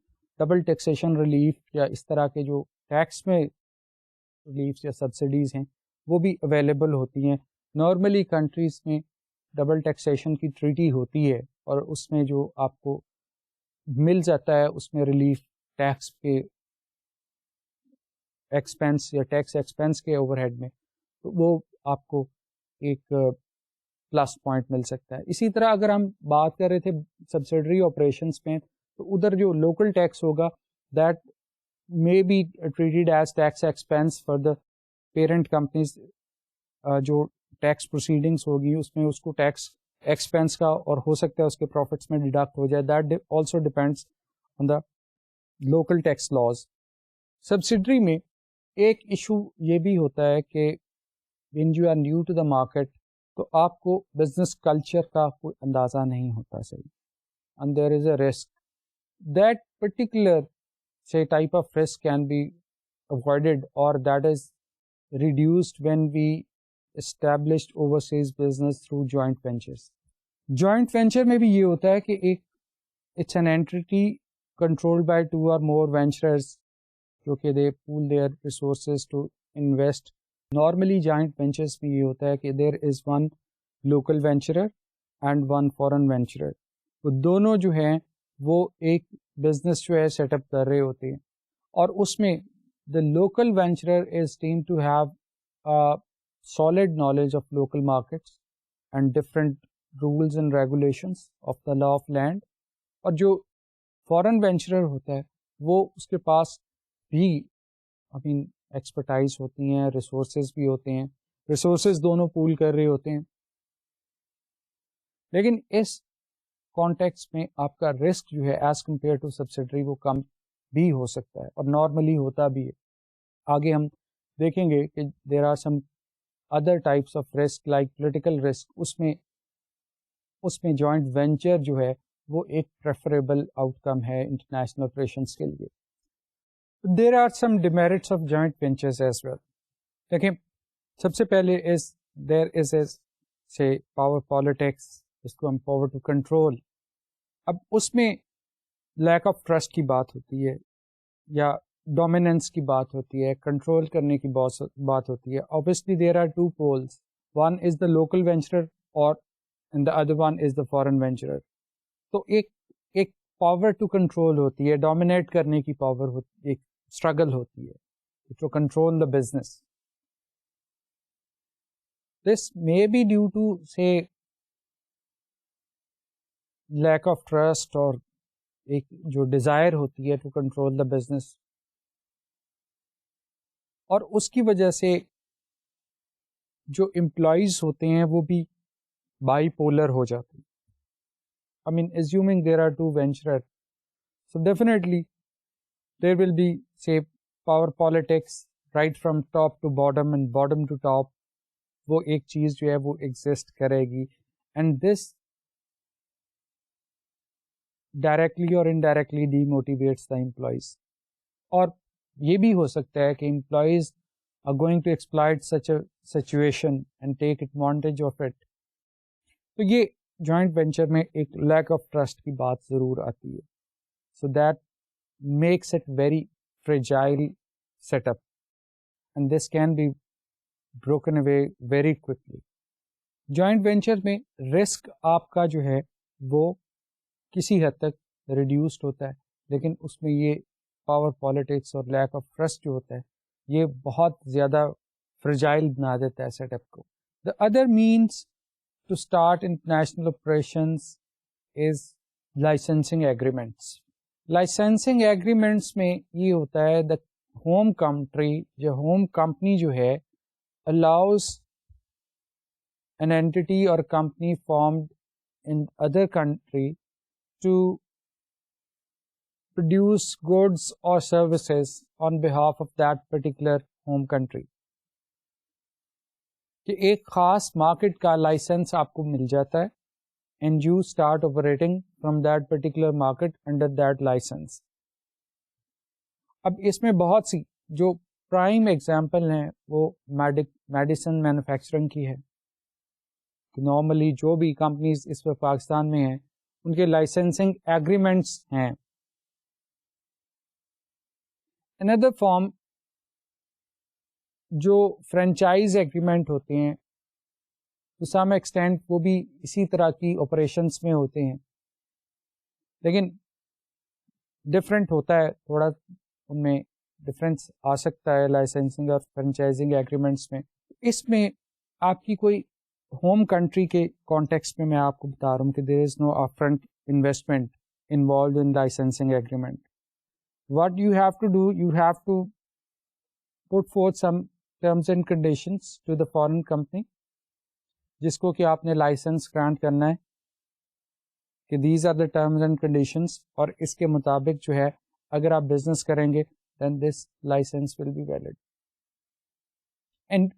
ڈبل ٹیکسیشن ریلیف یا اس طرح کے جو ٹیکس میں ریلیفس یا سبسڈیز ہیں وہ بھی اویلیبل ہوتی ہیں. نارملی کنٹریز میں ڈبل ٹیکسیشن کی ٹریٹی ہوتی ہے اور اس میں جو آپ کو مل جاتا ہے اس میں ریلیف ٹیکس کے ایکسپینس یا ٹیکس ایکسپینس کے اوور ہیڈ میں, تو وہ آپ کو ایک پلس پوائنٹ مل سکتا ہے. اسی طرح اگر ہم بات کر رہے تھے سبسڈری آپریشنس میں, تو ادھر جو لوکل ٹیکس ہوگا that may be treated as tax expense for the parent companies. جو ٹیکس پروسیڈنگس ہوگی اس میں اس کو ٹیکس ایکسپینس کا اور ہو سکتا ہے اس کے پروفٹس میں ڈیڈکٹ ہو جائے. That also depends on the local tax laws. Subsidiary میں ایک ایشو یہ بھی ہوتا ہے کہ when you are new to the market تو آپ کو بزنس کلچر کا کوئی اندازہ نہیں ہوتا صحیح. And there is a risk that particular say type of risk can be avoided, or that is reduced when we established overseas business through joint ventures. Joint venture میں بھی یہ ہوتا ہے کہ ایک it's an entity controlled by 2 or more venturers جو کہ they pool their resources to invest. Normally joint ventures میں یہ ہوتا ہے کہ there is one local venturer and one foreign venturer. وہ دونوں جو ہیں وہ ایک بزنس جو ہے سیٹ اپ کر رہے ہوتے ہیں, اور اس میں the local venturer is team to have solid knowledge of local markets and different rules and regulations of the law of land. اور جو فارن وینچرر ہوتا ہے وہ اس کے پاس بھی ایکسپرٹائز ہوتی ہیں, ریسورسز بھی ہوتے ہیں, ریسورسز دونوں پول کر رہے ہوتے ہیں. لیکن اس کانٹیکس میں آپ کا رسک جو ہے ایز کمپیئر ٹو سبسڈری وہ کم بھی ہو سکتا ہے, اور نارملی ہوتا بھی ہے. آگے ہم دیکھیں گے کہ there are some other types of risk like political risk. اس میں جوائنٹ وینچر جو ہے وہ ایک پریفریبل آؤٹ کم ہے انٹرنیشنل آپریشنس کے لیے. There are some demerits of joint ventures as well. دیکھیں سب سے پہلے دیر از سے پاور پالیٹکس, جس کو ہم پاور ٹو کنٹرول. اب اس میں لیک آف ٹرسٹ کی بات ہوتی ہے, یا ڈومیننس کی بات ہوتی ہے, کنٹرول کرنے کی بات ہوتی ہے. obviously there are two poles, one is the local venturer and the other one is the foreign venturer. تو ایک پاور ٹو کنٹرول ہوتی ہے, ڈومینیٹ کرنے کی پاور ہوتی ہے, ایک اسٹرگل ہوتی ہے to control the business. This may be due to say lack of trust, اور ایک جو ڈیزائر ہوتی ہے ٹو کنٹرول دا بزنس, اور اس کی وجہ سے جو امپلائیز ہوتے ہیں وہ بھی بائی پولر ہو جاتے ہیں. assuming there are two venturers, so definitely there will be say power politics right from top to bottom and bottom to top. وہ ایک چیز جو ہے وہ ایگزسٹ کرے گی, and this ڈائریکٹلی اور indirectly demotivates the employees. اور یہ بھی ہو سکتا ہے کہ employees are going to exploit such a situation and take advantage of it. تو یہ جوائنٹ وینچر میں ایک لیک آف ٹرسٹ کی بات ضرور آتی ہے. So that makes it very fragile set up, and this can be broken away very quickly. Joint venture میں رسک آپ کا جو ہے وہ کسی حد تک ریڈیوسڈ ہوتا ہے, لیکن اس میں یہ پاور پالیٹکس اور لیک آف ٹرسٹ جو ہوتا ہے یہ بہت زیادہ فرجائل بنا دیتا ہے سیٹ اپ کو. The other means to start international operations is licensing agreements. Licensing agreements میں یہ ہوتا ہے دا ہوم کنٹری, جو ہوم کمپنی جو ہے allows an entity or company formed in other country to produce goods or services on behalf of that particular home country. کہ ایک خاص مارکیٹ کا لائسنس آپ کو مل جاتا ہے, and you start operating from that particular market under that license. اب اس میں بہت سی جو پرائم ایگزامپل ہیں وہ میڈیسن مینوفیکچرنگ کی ہے. نارملی جو بھی کمپنیز اس وقت پاکستان میں ہیں ان کے لائسنسنگ ایگریمنٹس ہیں. اندر فارم جو فرینچائز ایگریمنٹ ہوتے ہیں ٹو سم ایکسٹینٹ وہ بھی اسی طرح کی آپریشنس میں ہوتے ہیں, لیکن ڈفرینٹ ہوتا ہے تھوڑا, ان میں ڈفرینس آ سکتا ہے لائسنسنگ اور فرینچائزنگ ایگریمنٹس میں. اس میں آپ کی کوئی ہوم کنٹری کے کانٹیکسٹ میں آپ کو بتا رہا ہوں کہ there is no upfront investment involved in licensing agreement. What you have to do, you have to put forth some terms and conditions to the foreign company, جس کو کہ آپ نے لائسنس گرانٹ کرنا ہے کہ these are the terms and conditions, اور اس کے مطابق جو ہے اگر آپ بزنس کریں گے then this license will be valid. And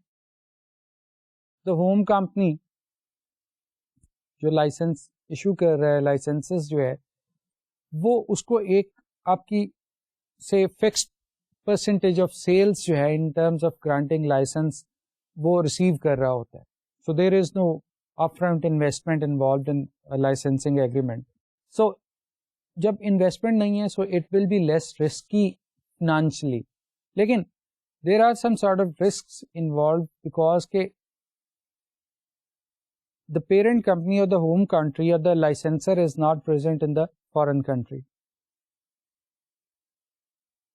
the home company جو لائسنس ایشو کر رہا ہے, لائسنسز جو ہے وہ اس کو ایک آپ کی سے فکسڈ پرسنٹیج آف سیلس جو ہے in terms of granting licence وہ ریسیو کر رہا ہوتا ہے. So there is no upfront investment involved in licensing agreement. So جب انویسٹمنٹ نہیں ہے so it will be less risky financially, لیکن there are some sort of risks involved because کہ the parent company or the home country or the licensor is not present in the foreign country.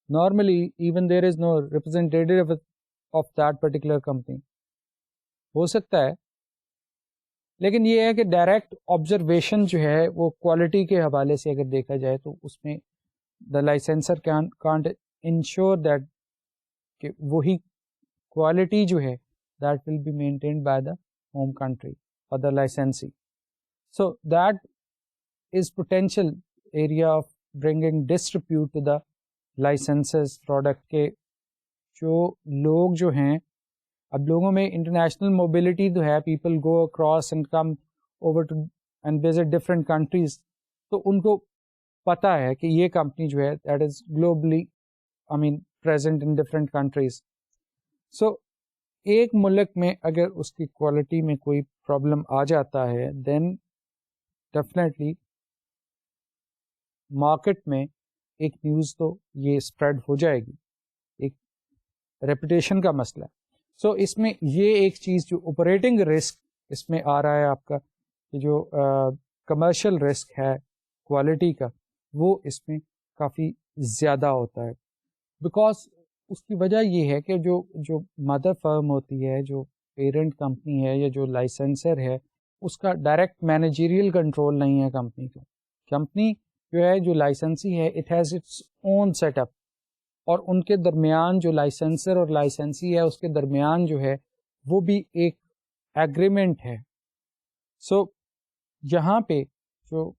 Normally, even there is no representative of that particular company. ہو سکتا ہے, لیکن یہ ہے کہ direct observation جو ہے وہ کوالٹی کے حوالے سے اگر دیکھا جائے تو اس میں the licensor can't ensure that کہ وہی کوالٹی جو ہے that will be maintained by the home country or the licensee. So that is potential area of bringing disrepute to the licenses product کے جو لوگ جو ہیں, اب لوگوں میں انٹرنیشنل موبلٹی تو ہے, people go across and come over to and visit different countries, تو ان کو پتہ ہے کہ یہ کمپنی جو ہے that is globally I mean present in different countries. So ایک ملک میں اگر اس کی کوالٹی میں کوئی پرابلم آ جاتا ہے دین ڈیفینیٹلی مارکیٹ میں ایک نیوز تو یہ اسپریڈ ہو جائے گی, ایک ریپوٹیشن کا مسئلہ ہے. سو اس میں یہ ایک چیز جو آپریٹنگ رسک اس میں آ رہا ہے آپ کا, کہ جو کمرشل رسک ہے کوالٹی کا وہ اس میں کافی زیادہ ہوتا ہے, بیکاز اس کی وجہ یہ ہے کہ جو مدر فرم ہوتی ہے, جو پیرنٹ کمپنی ہے یا جو لائسنسر ہے, اس کا ڈائریکٹ مینیجریل کنٹرول نہیں ہے کمپنی کا. کمپنی جو ہے جو لائسنسی ہے it has its own set up, اور ان کے درمیان جو لائسنسر اور لائسنسی ہے اس کے درمیان جو ہے وہ بھی ایک ایگریمنٹ ہے. سو یہاں پہ جو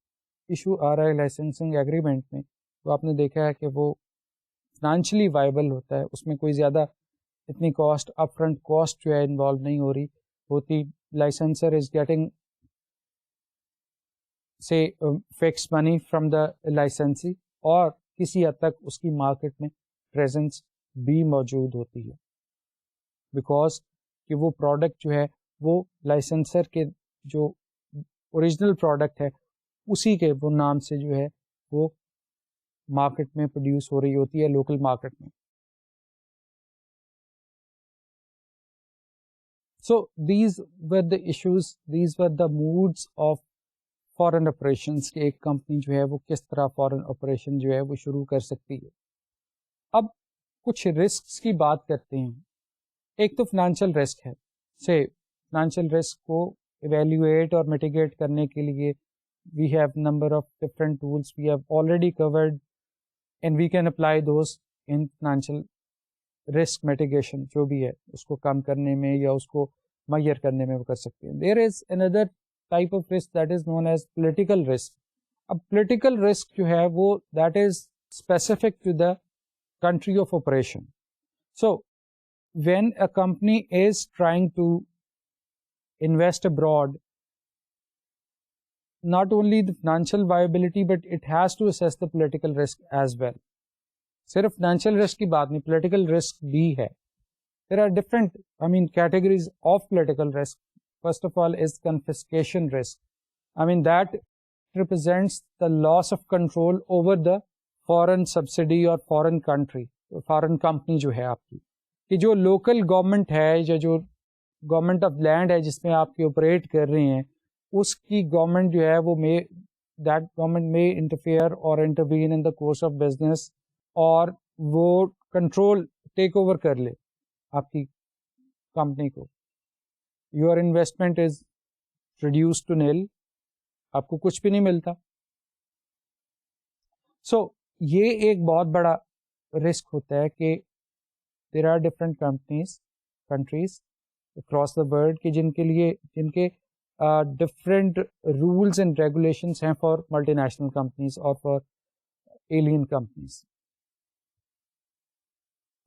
ایشو آ رہا ہے لائسنسنگ ایگریمنٹ میں, تو آپ نے دیکھا ہے کہ وہ فائنینشلی وائبل ہوتا ہے, اس میں کوئی زیادہ اتنی کاسٹ اپ فرنٹ کاسٹ جو ہے انوالو نہیں ہو رہی ہوتی. لائسنسر از گیٹنگ سے فکس منی فرام دا لائسنسی, اور کسی حد تک اس کی مارکیٹ میں پریزنس بھی موجود ہوتی ہے, بیکاز کہ وہ پروڈکٹ جو ہے وہ لائسنسر کے جو اوریجنل پروڈکٹ ہے اسی کے وہ نام سے جو ہے وہ مارکیٹ میں پروڈیوس ہو رہی ہوتی ہے لوکل مارکیٹ میں. So these were the issues, these were the modes of foreign operations, کہ ایک کمپنی جو ہے وہ کس طرح فارن آپریشن جو ہے وہ شروع کر سکتی ہے. اب کچھ رسکس کی بات کرتے ہیں. ایک تو فنانشل رسک ہے. سے فنانشل رسک کو ایویلیویٹ اور میٹیگیٹ کرنے کے لیے we have number of different tools we have already covered and we can apply those in financial risk mitigation, جو بھی ہے اس کو کم کرنے میں یا اس کو میئر کرنے میں وہ کر سکتے ہیں. There is another type of risk that is known as political risk. اب پولیٹیکل رسک جو ہے وہ that is specific to the country of operation. So when a company is trying to invest abroad, not only the financial viability but it has to assess the political risk as well. صرف financial risk کی بات نہیں, political risk بھی ہے. There are different categories of political risk. First of all is confiscation risk. That represents the loss of control over the foreign subsidy اور foreign country, فورن company جو ہے آپ کی, کہ جو لوکل گورنمنٹ ہے یا جو گورنمنٹ آف لینڈ ہے جس میں آپ کی آپریٹ کر رہے ہیں, اس کی گورنمنٹ جو ہے وہ دیٹ گورنمنٹ میں انٹرفیئر اور intervene in the course of business, اور وہ کنٹرول ٹیک اوور کر لے آپ کی کمپنی کو. Your investment is reduce to nil, آپ کو کچھ بھی نہیں ملتا. سو یہ ایک بہت بڑا رسک ہوتا ہے کہ there are different countries across the world کہ جن کے ڈفرینٹ رولس اینڈ ریگولیشنس ہیں فار ملٹی نیشنل کمپنیز اور for alien companies.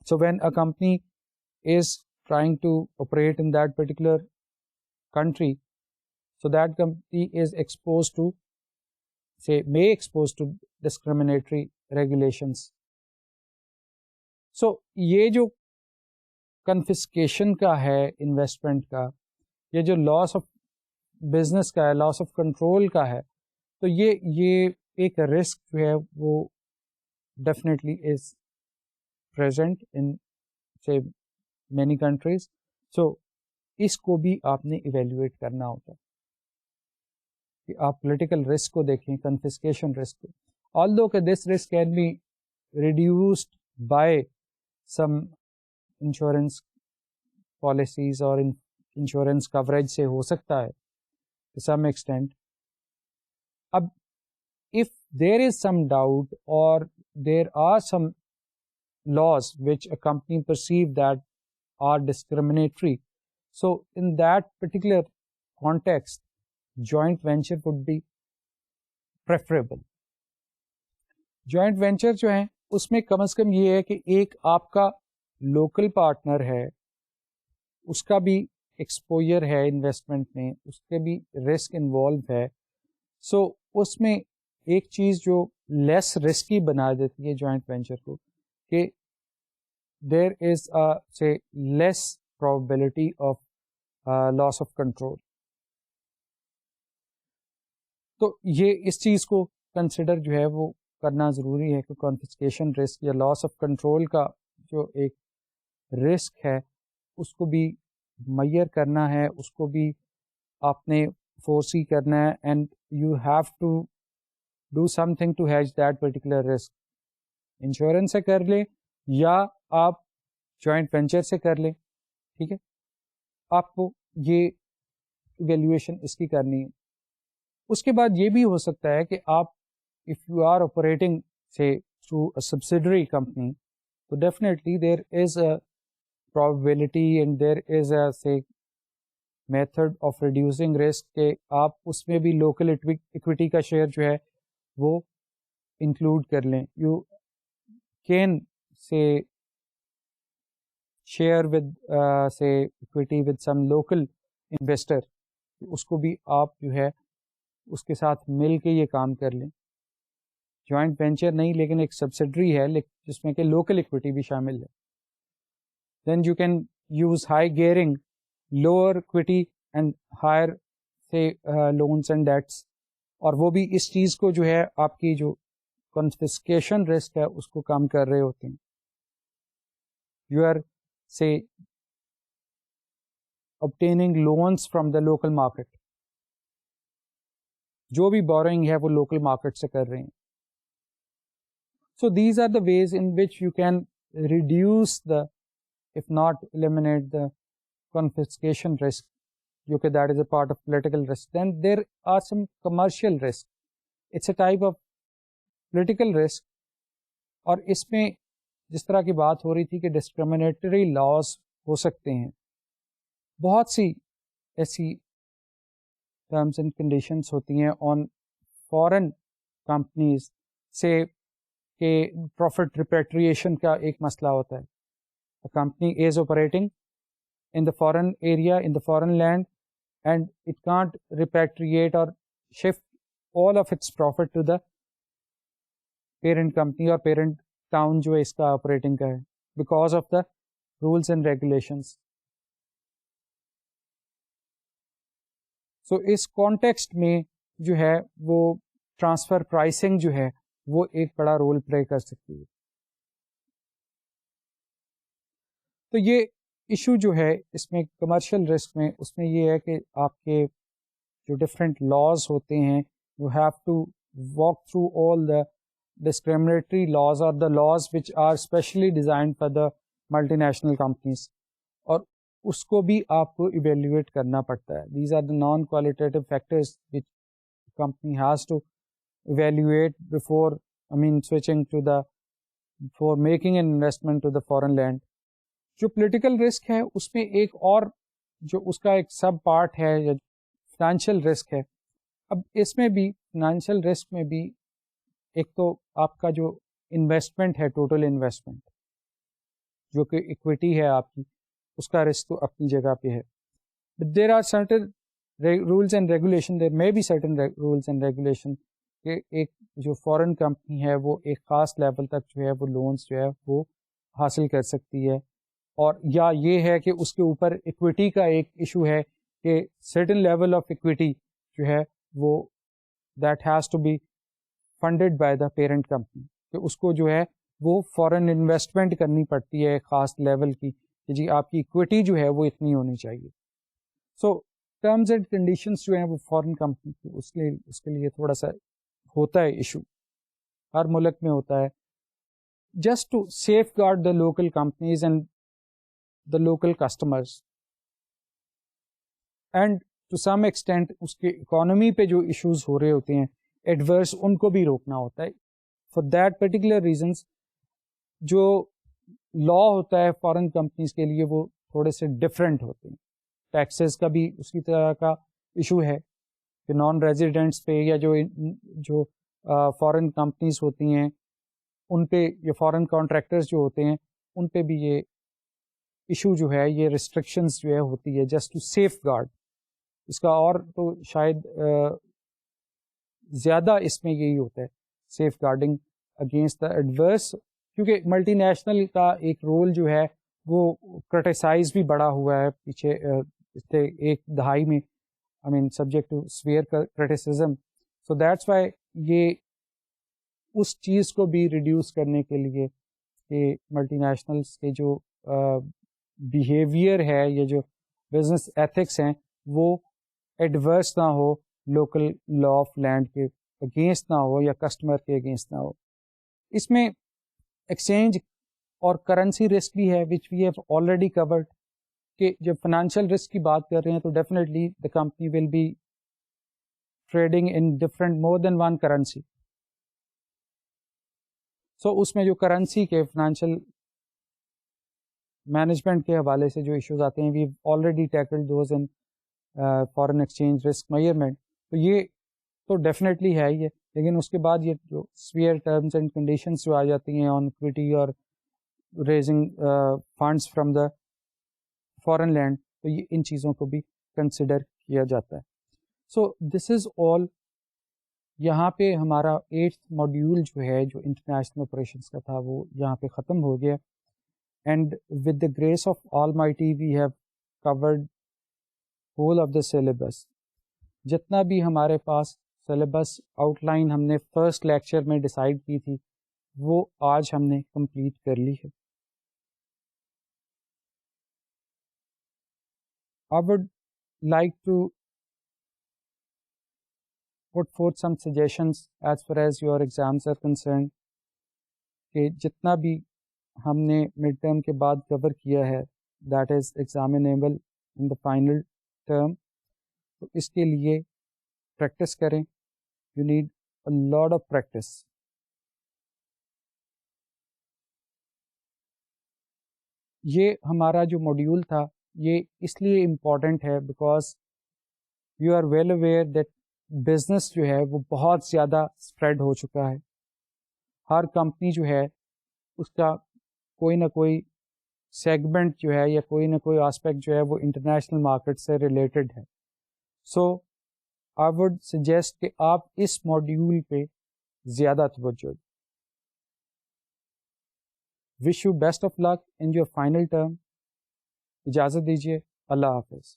So when a company is trying to operate in that particular country, so that company is exposed to, may exposed to discriminatory regulations. So یہ جو confiscation کا ہے investment کا، یہ جو لاس of business کا ہے، لاس of control کا ہے، تو یہ ایک رسک جو ہے وہ definitely is present in many countries. So اس کو بھی آپ نے ایویلویٹ کرنا ہوتا ہے کہ آپ پولیٹیکل رسک کو دیکھیں، کنفسکیشن رسک کو. although کہ this risk can be reduced by some insurance policies اور انشورنس کوریج سے ہو سکتا ہے to some extent. اب if there is some doubt or there are some laws which a company perceive that are discriminatory, so in that particular context joint venture would be preferable. joint venture جو ہیں اس میں کم از کم یہ ہے کہ ایک آپ کا لوکل پارٹنر ہے، اس کا بھی ایکسپوجر ہے انویسٹمنٹ میں، اس کے بھی رسک انوالو ہے. سو اس میں ایک چیز جو لیس رسکی بنا دیتی ہے جوائنٹ وینچر کو کہ there is say less probability of loss of control. تو یہ اس چیز کو کنسیڈر جو ہے وہ کرنا ضروری ہے کہ کانفسکیشن رسک یا لاس آف کنٹرول کا جو ایک رسک ہے اس کو بھی میئر کرنا ہے، اس کو بھی آپ نے فورسی کرنا ہے. And you have to do something to hedge that particular risk. Insurance سے کر لیں یا آپ جوائنٹ وینچر سے کر لیں، ٹھیک ہے. آپ کو یہ ایویلیویشن اس کی کرنی ہے. اس کے بعد یہ بھی ہو سکتا ہے کہ آپ اف یو آر آپریٹنگ سے تھرو اے سبسیڈری کمپنی، تو definitely there is a probability and there is a say method of reducing risk کہ آپ اس میں بھی local equity کا شیئر جو ہے وہ انکلوڈ کر لیں. you can say share with say equity with some local investor، اس کو بھی آپ جو ہے اس کے ساتھ مل کے یہ کام کر لیں. جوائنٹ وینچر نہیں لیکن ایک سبسڈری ہے جس میں کہ لوکل equity بھی شامل ہے. Then you can use high gearing, lower equity and higher say loans and debts. اور وہ بھی اس چیز کو جو ہے آپ کی جو confiscation risk ہے اس کو کم کر رہے ہوتے ہیں. You are say obtaining loans from the local market. جو بھی borrowing ہے وہ local market سے کر رہے ہیں. So these are the ways in which you can reduce the, if not eliminate the confiscation risk, because that is a part of political risk. Then there are some commercial risk. It's a type of political risk. اور اس میں جس طرح کی بات ہو رہی تھی کہ discriminatory laws ہو سکتے ہیں، بہت سی ایسی terms and conditions ہوتی ہیں on foreign companies سے کہ profit repatriation کا ایک مسئلہ ہوتا ہے. A company is operating in the foreign area, in the foreign land, and it can't repatriate or shift all of its profit to the parent company or parent town جو اس کا operating کا ہے because of the rules and regulations. So us context میں جو ہے وہ transfer pricing جو ہے وہ ایک بڑا رول پلے کر سکتی ہے. تو یہ ایشو جو ہے اس میں کمرشل رسک میں، اس میں یہ ہے کہ آپ کے جو ڈفرینٹ لاز ہوتے ہیں، you have to walk through all the discriminatory laws اور the laws which are specially designed for the multi national companies, اور اس کو بھی آپ کو ایویلیویٹ کرنا پڑتا ہے. These are the non qualitative factors which company has to evaluate before switching to the for making an investment to the foreign land. جو پولیٹیکل رسک ہے اس میں ایک اور جو اس کا ایک سب پارٹ ہے یا فائنینشیل رسک ہے. اب اس میں بھی فائنینشیل رسک میں بھی ایک تو آپ کا جو انویسٹمنٹ ہے، ٹوٹل انویسٹمنٹ جو کہ اکویٹی ہے آپ کی، اس کا رسک تو اپنی جگہ پہ ہے. But there are certain rules and regulation, there may be certain rules and regulation کہ ایک جو فورن کمپنی ہے وہ ایک خاص لیول تک جو ہے وہ لونز جو ہے وہ حاصل کر سکتی ہے، اور یا یہ ہے کہ اس کے اوپر ایکویٹی کا ایک ایشو ہے کہ سرٹن لیول آف ایکویٹی جو ہے وہ that has to be funded by the parent company, کہ اس کو جو ہے وہ فورن انویسٹمنٹ کرنی پڑتی ہے ایک خاص لیول کی، کہ جی آپ کی ایکویٹی جو ہے وہ اتنی ہونی چاہیے. سو ٹرمز اینڈ کنڈیشنز جو ہیں وہ فورن کمپنی کی اس کے لیے تھوڑا سا ہوتا ہے ایشو، ہر ملک میں ہوتا ہے. Just to safeguard the local companies and the local customers, and to some extent اس کے اکانومی پہ جو ایشوز ہو رہے ہوتے ہیں ایڈورس، ان کو بھی روکنا ہوتا ہے. فار دیٹ پرٹیکولر ریزنس جو لا ہوتا ہے فارن کمپنیز کے لیے وہ تھوڑے سے ڈفرینٹ ہوتے ہیں. ٹیکسز کا بھی اسی طرح کا ایشو ہے کہ نان ریزیڈنٹس پہ یا جو فارن کمپنیز ہوتی ہیں ان پہ، یا فارن کانٹریکٹرز جو ہوتے ہیں ان پہ بھی یہ ایشو جو ہے، یہ ریسٹرکشنز جو ہے ہوتی ہے جسٹ ٹو سیف گارڈ. اس کا اور تو شاید زیادہ اس میں یہی ہوتا ہے، safeguarding against the adverse, کیونکہ ملٹی نیشنل کا ایک رول جو ہے وہ کرٹیسائز بھی بڑا ہوا ہے پیچھے پچھلے ایک دہائی میں، I mean subject to severe criticism. So that's why یہ اس چیز کو بھی ریڈیوس کرنے کے لیے کہ ملٹی نیشنلس کے جو بیہیویئر ہے یا جو بزنس ایتھکس ہیں وہ ایڈورس نہ ہو، لوکل لا آف لینڈ کے اگینسٹ نہ ہو یا کسٹمر کے اگینسٹ نہ ہو. اس میں ایکسچینج اور کرنسی رسک بھی ہے وچ وی ہیو آلریڈی کورڈ، کہ جب فائنینشیل رسک کی بات کر رہے ہیں تو definitely the company will be trading in different more than one currency. So اس میں جو کرنسی کے فائنینشیل مینجمنٹ کے حوالے سے جو ایشوز آتے ہیں، we already tackled those in foreign exchange risk measurement. تو یہ تو ڈیفینیٹلی ہے ہی ہے، لیکن اس کے بعد یہ جو سویئر ٹرمز اینڈ کنڈیشنز جو آ جاتی ہیں آن اکویٹی اور raising funds from the foreign land, تو یہ ان چیزوں کو بھی کنسیڈر کیا جاتا ہے. سو دس از آل. یہاں پہ ہمارا 8th ماڈیول جو ہے جو انٹرنیشنل آپریشنس کا تھا وہ یہاں پہ ختم ہو گیا. And with the grace of almighty we have covered whole of the syllabus. جتنا بھی ہمارے پاس سلیبس آؤٹ لائن ہم نے فرسٹ لیکچر میں ڈیسائیڈ کی تھی وہ آج ہم نے کمپلیٹ کر لی ہے. I would like to put forth some suggestions as far as your exams are concerned, کہ جتنا بھی ہم نے مڈ ٹرم کے بعد کور کیا ہے that is examinable in the final term. تو اس کے لیے پریکٹس کریں. You need a lot of practice. یہ ہمارا جو ماڈیول تھا یہ اس لیے امپورٹنٹ ہے because you are well aware that business جو ہے وہ بہت زیادہ اسپریڈ ہو چکا ہے. ہر کمپنی جو ہے اس کا کوئی نہ کوئی سیگمنٹ جو ہے یا کوئی نہ کوئی آسپیکٹ جو ہے وہ انٹرنیشنل مارکیٹ سے ریلیٹڈ ہے. سو آئی وڈ سجیسٹ کہ آپ اس ماڈیول پہ زیادہ توجہ دیں. Wish you best of luck in your final term. اجازت دیجیے. اللہ حافظ.